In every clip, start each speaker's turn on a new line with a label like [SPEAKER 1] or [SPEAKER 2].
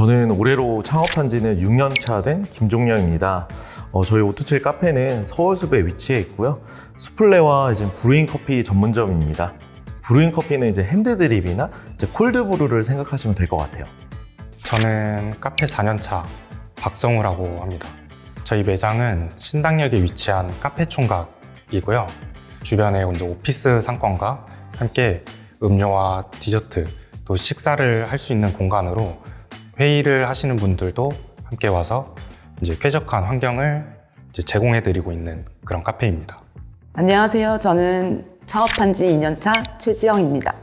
[SPEAKER 1] 저는 올해로 창업한 지는 6년 차 된 김종량입니다. 저희 오투칠 카페는 서울숲에 위치해 있고요. 수플레와 이제 브루잉 커피 전문점입니다. 브루잉 커피는 이제 핸드드립이나 이제 콜드브루를 생각하시면 될 것 같아요.
[SPEAKER 2] 저는 카페 4년차 박성우라고 합니다. 저희 매장은 신당역에 위치한 카페 총각이고요. 주변에 이제 오피스 상권과 함께 음료와 디저트, 또 식사를 할 수 있는 공간으로 회의를 하시는 분들도 함께 와서 이제 쾌적한 환경을 이제 제공해드리고 있는 그런 카페입니다.
[SPEAKER 3] 안녕하세요. 저는 창업한 지 2년차 최지영입니다.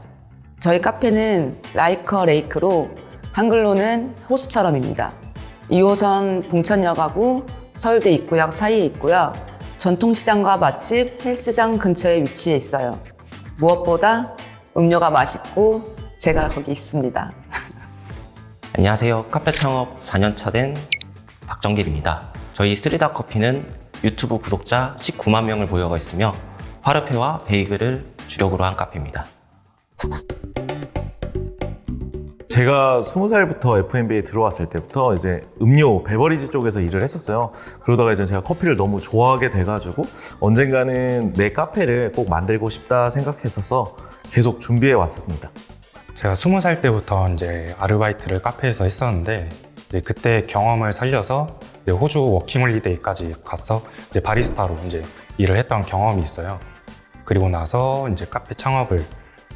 [SPEAKER 3] 저희 카페는 라이커 레이크로 한글로는 호수처럼입니다. 2호선 봉천역하고 서울대 입구역 사이에 있고요. 전통시장과 맛집, 헬스장 근처에 위치해 있어요. 무엇보다 음료가 맛있고 제가 거기 있습니다.
[SPEAKER 4] 안녕하세요. 카페 창업 4년차 된 박정길입니다. 저희 쓰리다 커피는 유튜브 구독자 19만 명을 보유하고 있으며 파르페와 베이글을 주력으로 한 카페입니다.
[SPEAKER 1] 제가 20살부터 F&B에 들어왔을 때부터 이제 음료, 베버리지 쪽에서 일을 했었어요. 그러다가 이제 제가 커피를 너무 좋아하게 돼가지고 언젠가는 내 카페를 꼭 만들고 싶다 생각했어서 계속 준비해 왔습니다.
[SPEAKER 2] 제가 20살 때부터 이제 아르바이트를 카페에서 했었는데 이제 그때 경험을 살려서 이제 호주 워킹홀리데이까지 가서 이제 바리스타로 이제 일을 했던 경험이 있어요. 그리고 나서 이제 카페 창업을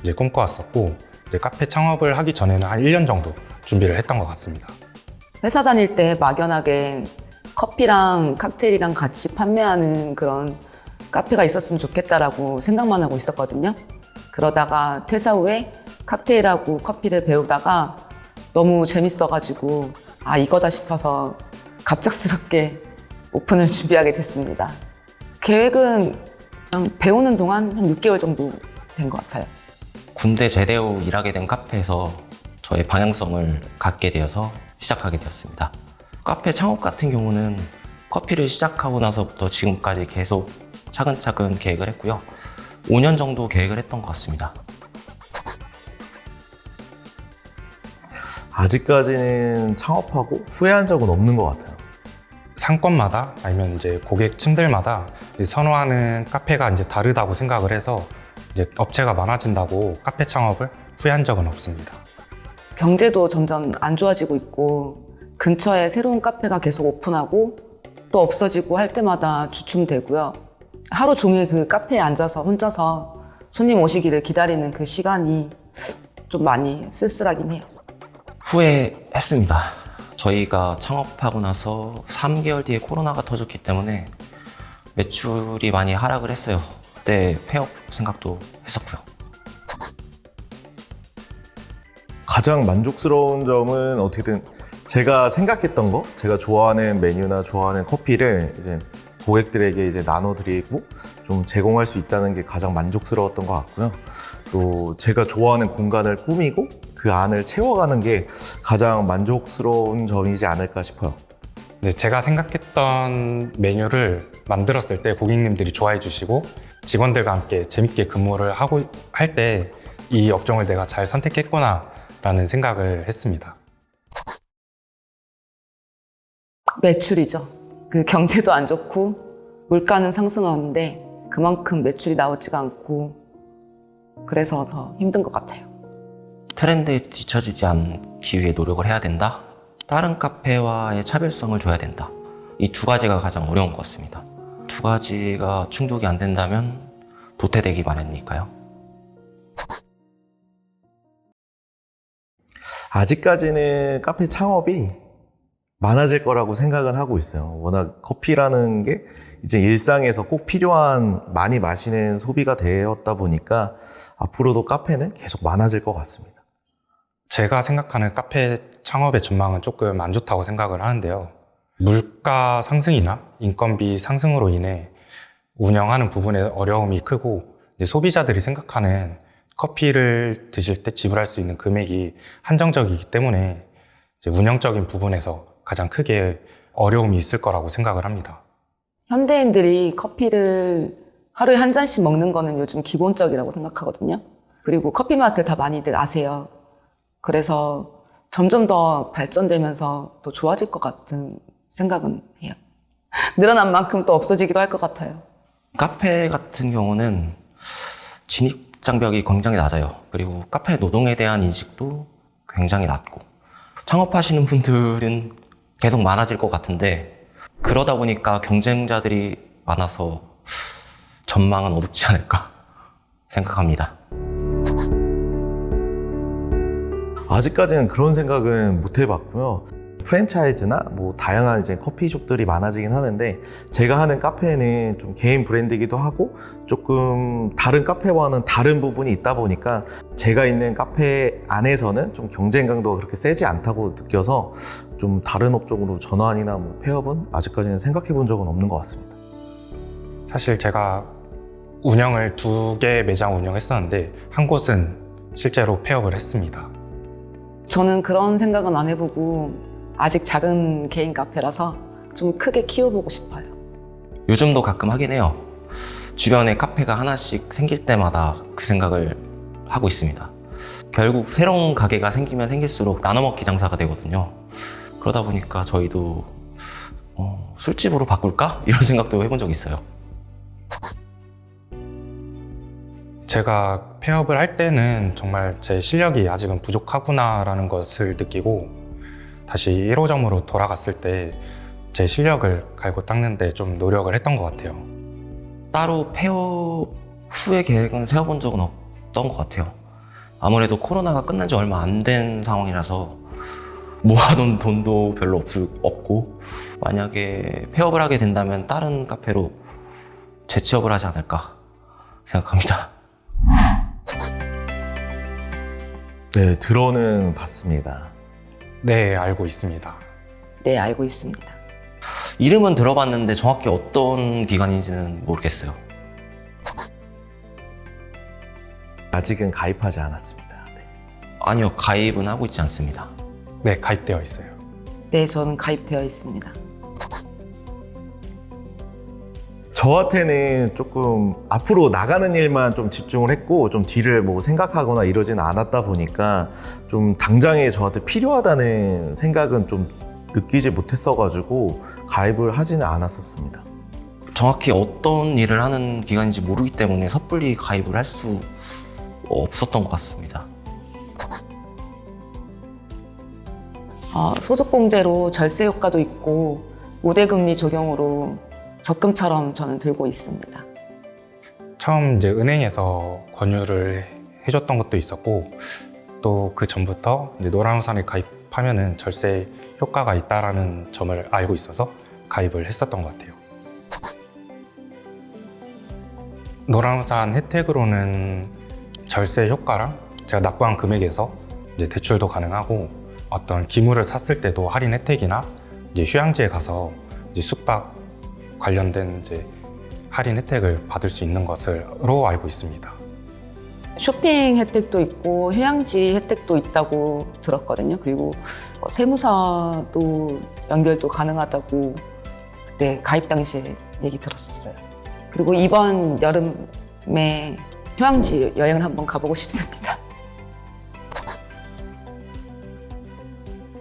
[SPEAKER 2] 이제 꿈꿔왔었고 이제 카페 창업을 하기 전에는 한 1년 정도 준비를 했던 것 같습니다.
[SPEAKER 3] 회사 다닐 때 막연하게 커피랑 칵테일이랑 같이 판매하는 그런 카페가 있었으면 좋겠다라고 생각만 하고 있었거든요. 그러다가 퇴사 후에 칵테일하고 커피를 배우다가 너무 재밌어가지고 이거다 싶어서 갑작스럽게 오픈을 준비하게 됐습니다. 계획은 그냥 배우는 동안 한 6개월 정도 된 것 같아요.
[SPEAKER 4] 군대 제대 후 일하게 된 카페에서 저의 방향성을 갖게 되어서 시작하게 되었습니다. 카페 창업 같은 경우는 커피를 시작하고 나서부터 지금까지 계속 차근차근 계획을 했고요. 5년 정도 계획을 했던 것 같습니다.
[SPEAKER 1] 아직까지는 창업하고 후회한 적은 없는 것 같아요.
[SPEAKER 2] 상권마다 아니면 이제 고객층들마다 이제 선호하는 카페가 이제 다르다고 생각을 해서 이제 업체가 많아진다고 카페 창업을 후회한 적은 없습니다.
[SPEAKER 3] 경제도 점점 안 좋아지고 있고 근처에 새로운 카페가 계속 오픈하고 또 없어지고 할 때마다 주춤되고요. 하루 종일 그 카페에 앉아서 혼자서 손님 오시기를 기다리는 그 시간이 좀 많이 쓸쓸하긴 해요.
[SPEAKER 4] 후회했습니다. 저희가 창업하고 나서 3개월 뒤에 코로나가 터졌기 때문에 매출이 많이 하락을 했어요. 그때 폐업 생각도 했었고요.
[SPEAKER 1] 가장 만족스러운 점은 어떻게든 제가 생각했던 거, 제가 좋아하는 메뉴나 좋아하는 커피를 이제 고객들에게 이제 나눠드리고 좀 제공할 수 있다는 게 가장 만족스러웠던 것 같고요. 또 제가 좋아하는 공간을 꾸미고 그 안을 채워가는 게 가장 만족스러운 점이지 않을까 싶어요.
[SPEAKER 2] 이제 제가 생각했던 메뉴를 만들었을 때 고객님들이 좋아해 주시고 직원들과 함께 재밌게 근무를 하고 할 때 이 업종을 내가 잘 선택했구나 라는 생각을 했습니다.
[SPEAKER 3] 매출이죠. 그 경제도 안 좋고 물가는 상승하는데 그만큼 매출이 나오지가 않고 그래서 더 힘든 것 같아요.
[SPEAKER 4] 트렌드에 뒤처지지 않기 위해 노력을 해야 된다. 다른 카페와의 차별성을 줘야 된다. 이 두 가지가 가장 어려운 것 같습니다. 두 가지가 충족이 안 된다면 도태되기 마련이니까요.
[SPEAKER 1] 아직까지는 카페 창업이 많아질 거라고 생각은 하고 있어요. 워낙 커피라는 게 이제 일상에서 꼭 필요한 많이 마시는 소비가 되었다 보니까 앞으로도 카페는 계속 많아질 것 같습니다.
[SPEAKER 2] 제가 생각하는 카페 창업의 전망은 조금 안 좋다고 생각을 하는데요. 물가 상승이나 인건비 상승으로 인해 운영하는 부분에 어려움이 크고 소비자들이 생각하는 커피를 드실 때 지불할 수 있는 금액이 한정적이기 때문에 이제 운영적인 부분에서 가장 크게 어려움이 있을 거라고 생각을 합니다.
[SPEAKER 3] 현대인들이 커피를 하루에 한 잔씩 먹는 거는 요즘 기본적이라고 생각하거든요. 그리고 커피 맛을 다 많이들 아세요. 그래서 점점 더 발전되면서 더 좋아질 것 같은 생각은 해요. 늘어난 만큼 또 없어지기도 할 것 같아요.
[SPEAKER 4] 카페 같은 경우는 진입 장벽이 굉장히 낮아요. 그리고 카페 노동에 대한 인식도 굉장히 낮고 창업하시는 분들은 계속 많아질 것 같은데 그러다 보니까 경쟁자들이 많아서 전망은 어둡지 않을까 생각합니다.
[SPEAKER 1] 아직까지는 그런 생각은 못 해봤고요. 프랜차이즈나 뭐 다양한 이제 커피숍들이 많아지긴 하는데 제가 하는 카페는 좀 개인 브랜드이기도 하고 조금 다른 카페와는 다른 부분이 있다 보니까 제가 있는 카페 안에서는 좀 경쟁 강도가 그렇게 세지 않다고 느껴서 좀 다른 업종으로 전환이나 뭐 폐업은 아직까지는 생각해 본 적은 없는 것 같습니다.
[SPEAKER 2] 사실 제가 운영을 2개 매장 운영했었는데 한 곳은 실제로 폐업을 했습니다.
[SPEAKER 3] 저는 그런 생각은 안 해보고 아직 작은 개인 카페라서 좀 크게 키워보고 싶어요.
[SPEAKER 4] 요즘도 가끔 하긴 해요. 주변에 카페가 하나씩 생길 때마다 그 생각을 하고 있습니다. 결국 새로운 가게가 생기면 생길수록 나눠먹기 장사가 되거든요. 그러다 보니까 저희도 술집으로 바꿀까? 이런 생각도 해본 적 있어요.
[SPEAKER 2] 제가 폐업을 할 때는 정말 제 실력이 아직은 부족하구나라는 것을 느끼고 다시 1호점으로 돌아갔을 때 제 실력을 갈고 닦는데 좀 노력을 했던 것 같아요.
[SPEAKER 4] 따로 폐업 후의 계획은 세워본 적은 없던 것 같아요. 아무래도 코로나가 끝난 지 얼마 안 된 상황이라서 모아둔 돈도 별로 없고 만약에 폐업을 하게 된다면 다른 카페로 재취업을 하지 않을까 생각합니다.
[SPEAKER 1] 네, 들어는 봤습니다.
[SPEAKER 2] 네, 알고 있습니다.
[SPEAKER 3] 네, 알고 있습니다.
[SPEAKER 4] 이름은 들어봤는데 정확히 어떤 기관인지는 모르겠어요.
[SPEAKER 1] 아직은 가입하지 않았습니다. 네.
[SPEAKER 4] 아니요, 가입은 하고 있지 않습니다.
[SPEAKER 2] 네, 가입되어 있어요.
[SPEAKER 3] 네, 저는 가입되어 있습니다.
[SPEAKER 1] 저한테는 조금 앞으로 나가는 일만 좀 집중을 했고 좀 뒤를 뭐 생각하거나 이러지는 않았다 보니까 좀 당장에 저한테 필요하다는 생각은 좀 느끼지 못했어가지고 가입을 하지는 않았었습니다.
[SPEAKER 4] 정확히 어떤 일을 하는 기관인지 모르기 때문에 섣불리 가입을 할 수 없었던 것 같습니다.
[SPEAKER 3] 소득공제로 절세 효과도 있고 우대금리 적용으로 적금처럼 저는 들고 있습니다.
[SPEAKER 2] 처음 이제 은행에서 권유를 해줬던 것도 있었고 또 그 전부터 이제 노란우산에 가입하면은 절세 효과가 있다라는 점을 알고 있어서 가입을 했었던 것 같아요. 노란우산 혜택으로는 절세 효과랑 제가 납부한 금액에서 이제 대출도 가능하고 어떤 기물을 샀을 때도 할인 혜택이나 이제 휴양지에 가서 이제 숙박 관련된 이제 할인 혜택을 받을 수 있는 것으로 알고 있습니다.
[SPEAKER 3] 쇼핑 혜택도 있고 휴양지 혜택도 있다고 들었거든요. 그리고 세무사도 연결도 가능하다고 그때 가입 당시에 얘기 들었었어요. 그리고 이번 여름에 휴양지 여행을 한번 가보고 싶습니다.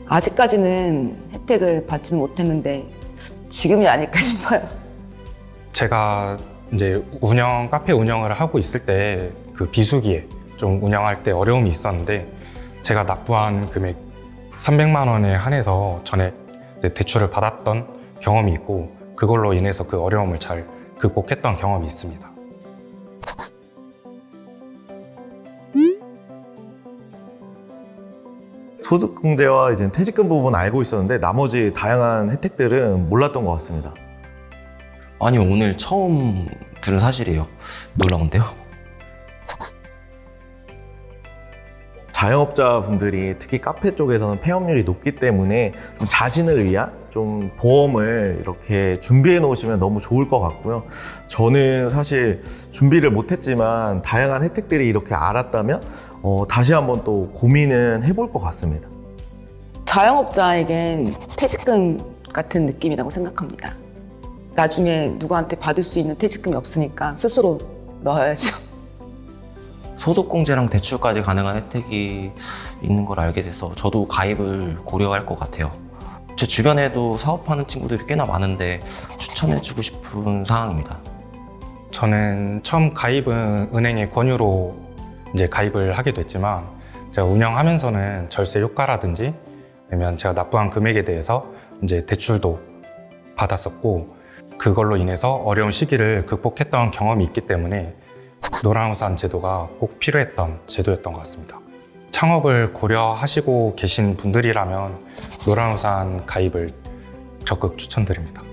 [SPEAKER 3] 아직까지는 혜택을 받지는 못했는데 지금이 아닐까 싶어요.
[SPEAKER 2] 제가 이제 카페 운영을 하고 있을 때 그 비수기에 좀 운영할 때 어려움이 있었는데 제가 납부한 금액 300만 원에 한해서 전에 이제 대출을 받았던 경험이 있고 그걸로 인해서 그 어려움을 잘 극복했던 경험이 있습니다.
[SPEAKER 1] 소득공제와 이제 퇴직금 부분 알고 있었는데 나머지 다양한 혜택들은 몰랐던 것 같습니다.
[SPEAKER 4] 아니요, 오늘 처음 들은 사실이에요. 놀라운데요?
[SPEAKER 1] 자영업자분들이 특히 카페 쪽에서는 폐업률이 높기 때문에 좀 자신을 위한 좀 보험을 이렇게 준비해 놓으시면 너무 좋을 것 같고요. 저는 사실 준비를 못했지만 다양한 혜택들이 이렇게 알았다면 다시 한번 또 고민은 해볼 것 같습니다.
[SPEAKER 3] 자영업자에겐 퇴직금 같은 느낌이라고 생각합니다. 나중에 누구한테 받을 수 있는 퇴직금이 없으니까 스스로 넣어야죠.
[SPEAKER 4] 소득공제랑 대출까지 가능한 혜택이 있는 걸 알게 돼서 저도 가입을 고려할 것 같아요. 제 주변에도 사업하는 친구들이 꽤나 많은데 추천해주고 싶은 상황입니다.
[SPEAKER 2] 저는 처음 가입은 은행의 권유로 이제 가입을 하게 됐지만 제가 운영하면서는 절세 효과라든지 아니면 제가 납부한 금액에 대해서 이제 대출도 받았었고 그걸로 인해서 어려운 시기를 극복했던 경험이 있기 때문에 노란우산 제도가 꼭 필요했던 제도였던 것 같습니다. 창업을 고려하시고 계신 분들이라면 노란우산 가입을 적극 추천드립니다.